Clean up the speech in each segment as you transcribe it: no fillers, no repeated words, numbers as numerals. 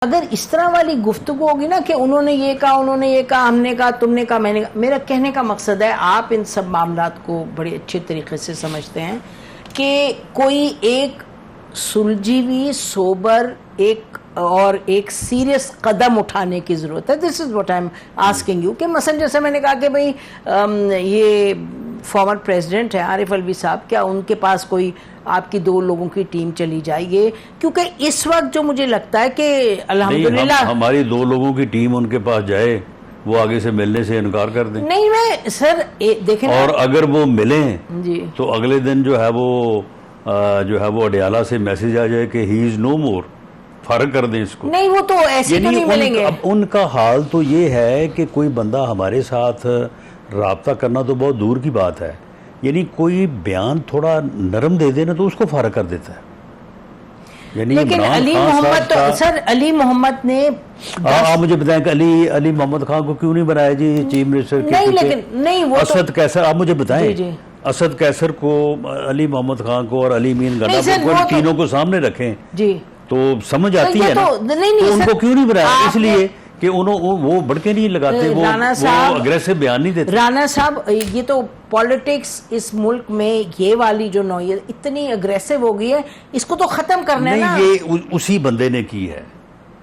अगर इस तरह वाली गुफ्तगू होगी ना कि उन्होंने ये कहा, हमने कहा, तुमने कहा, मैंने कहा, मेरा कहने का मकसद है आप इन सब मामलात को बड़े अच्छे तरीके से समझते हैं कि कोई एक सुलझी हुई सोबर एक सीरियस कदम उठाने की ज़रूरत है। This is what I am asking you कि मसलन जैसे मैंने कहा कि भाई ये फॉर्मर प्रेसिडेंट है आरिफ अलवी साहब, क्या उनके पास कोई आपकी 2 लोगों की टीम चली जाएगी? क्योंकि इस वक्त जो मुझे लगता है कि अल्हम्दुलिल्लाह हमारी 2 लोगों की टीम उनके पास जाए, वो आगे से मिलने से इनकार कर दें। नहीं मैं सर देखें, और अगर वो मिले जी तो अगले दिन जो है वो अडियाला से मैसेज आ जाए कि ही इज नो मोर, फर्क कर दें इसको। नहीं वो तो ऐसे तो नहीं मिलेंगे। अब उनका हाल तो ये है कि कोई बंदा हमारे साथ राब्ता करना तो बहुत दूर की बात है, यानी कोई बयान थोड़ा नरम दे देना तो उसको फारग कर देता है। यानी लेकिन अली मोहम्मद तो सर अली मोहम्मद ने आप मुझे बताएं कि अली मोहम्मद खान को क्यों नहीं बनाया जी चीफ मिनिस्टर? नहीं लेकिन नहीं वो असद कैसर, आप मुझे बताएं असद कैसर को, अली मोहम्मद खान को और अली मीन गन्ना को तीनों को सामने रखें जी तो समझ आती है ना। तो उनको क्यों नहीं बनाया? इसलिए कि वो बढ़के नहीं लगाते, वो अग्रेसिव बयान नहीं देते। राणा साहब ये तो पॉलिटिक्स इस मुल्क में ये वाली जो नौयत इतनी अग्रेसिव हो गई है, इसको तो खत्म करना है ना। ये उसी बंदे ने की है।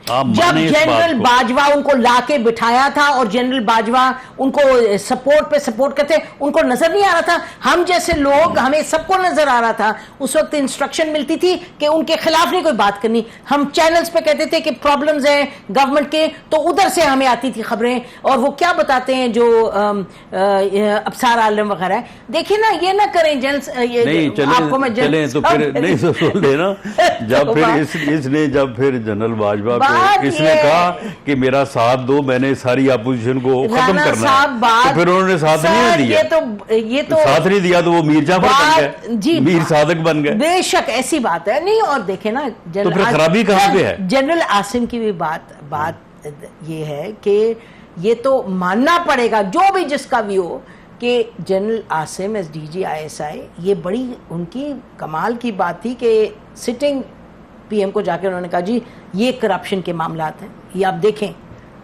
जब जनरल बाजवा उनको लाके बिठाया था और जनरल बाजवा उनको सपोर्ट पे सपोर्ट करते, उनको नजर नहीं आ रहा था? हम जैसे लोग, हमें सबको नजर आ रहा था। उस वक्त इंस्ट्रक्शन मिलती थी कि उनके खिलाफ नहीं कोई बात करनी। हम चैनल्स पे कहते थे कि प्रॉब्लम्स हैं गवर्नमेंट के, तो उधर से हमें आती थी खबरें। और वो क्या बताते हैं जो अफसार आलम वगैरह, देखिए ना, ये ना करें आपको मैं तो फिर नहीं सुन लेना। जब फिर जनरल बाजवा इसने कहा कि मेरा साथ दो, मैंने सारी अपोजिशन को खत्म करना है, तो फिर उन्होंने साथ नहीं दिया। ये तो साथ नहीं दिया तो वो मीर जाफर बन गए, मीर सादक बन गए। बेशक ऐसी बात है नहीं। और देखे ना तो फिर खराबी कहाँ पे है? जनरल आसिम की भी बात ये है कि ये तो मानना पड़ेगा जो भी जिसका भी हो कि general Asim S DG ISI, ये बड़ी उनकी कमाल की बात थी कि सिटिंग PM को जाकर उन्होंने कहा जी ये करप्शन के मामलात हैं, ये आप देखें,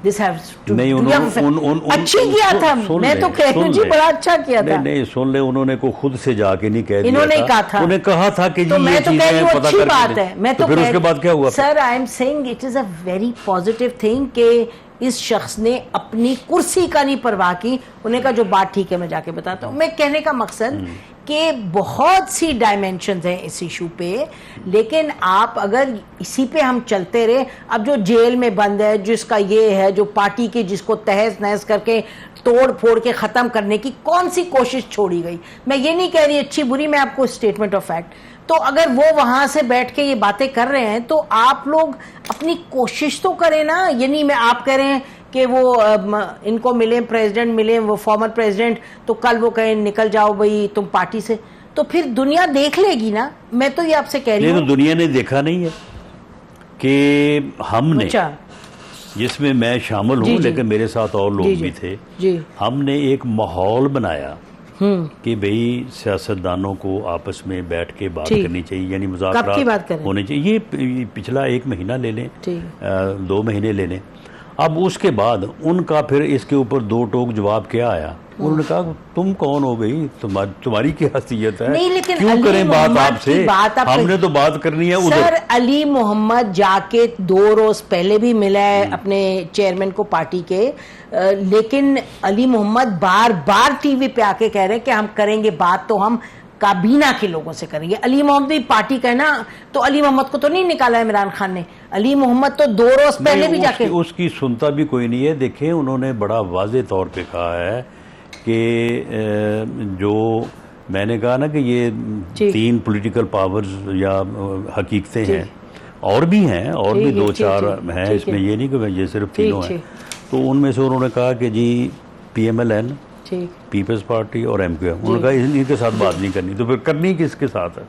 दिस हैव्स टू अच्छी किया था। मैं तो कह रही हूं जी बड़ा अच्छा किया था। नहीं सुन ले, उन्होंने को खुद से जाके नहीं कह दिया, इन्होंने कहा था, उन्हें कहा था कि तो मैं तो कह रही हूं अच्छी बात है। मैं तो फिर उसके बाद क्या हुआ? Sir I am saying it is a very positive thing कि इस शख्स ने अपनी कुर्सी का नहीं परवाह की। उन्हें कहा जो बात ठीक है मैं जाके बताता हूं। मैं कहने का मकसद कि बहुत सी डायमेंशंस हैं इस इशू पे, लेकिन आप अगर इसी पे हम चलते रहे, अब जो जेल में बंद है, जिसका ये है, जो पार्टी की जिसको तहस नहस करके तोड़ फोड़ के खत्म करने की कौन सी कोशिश छोड़ी गई? मैं ये नहीं कह रही अच्छी बुरी, मैं आपको स्टेटमेंट ऑफ फैक्ट। तो अगर वो वहां से बैठ के ये बातें कर रहे हैं तो आप लोग अपनी कोशिश तो करें ना। ये नहीं मैं आप कह रहे हैं कि वो इनको मिले, प्रेसिडेंट मिले, वो फॉर्मर प्रेसिडेंट, तो कल वो कहें निकल जाओ भाई तुम पार्टी से, तो फिर दुनिया देख लेगी ना। मैं तो ये आपसे कह रही हूँ। तो दुनिया ने देखा नहीं है कि हमने, जिसमें मैं शामिल हूँ लेकिन मेरे साथ और लोग भी थे, हमने एक माहौल बनाया कि भाई सियासतदानों को आपस में बैठ के बात करनी चाहिए, यानी मुज़ाकरात होने चाहिए। ये पिछला 1 महीना ले लें, 2 महीने ले लें। अब उसके बाद उनका फिर इसके ऊपर 2 टोक जवाब क्या आया? उन्होंने कहा तुम कौन हो गई, तुम्हारी क्या हैसियत है, नहीं, लेकिन क्यों करें बात आपसे, हमने तो बात करनी है उधर। सर अली मोहम्मद जाके 2 रोज पहले भी मिला है अपने चेयरमैन को पार्टी के, लेकिन अली मोहम्मद बार बार टीवी पे आके कह रहे हैं कि हम करेंगे बात, तो हम काबीना के लोगों से करेंगे। अली मोहम्मद भी पार्टी का है ना, तो अली मोहम्मद को तो नहीं निकाला इमरान खान ने। अली मोहम्मद तो 2 रोज पहले भी जाके उसकी सुनता भी कोई नहीं है। देखें उन्होंने बड़ा वाज़ेह तौर पे कहा है कि जो मैंने कहा ना कि ये 3 पॉलिटिकल पावर्स या हकीकतें हैं, और भी हैं, और भी 2-4 हैं इसमें, ये नहीं कि ये सिर्फ तीनों हैं। तो उनमें से उन्होंने कहा कि जी PMLN, पीपल्स पार्टी और MQM, उन्होंने कहा इनके साथ बात नहीं करनी, तो फिर करनी किसके साथ है?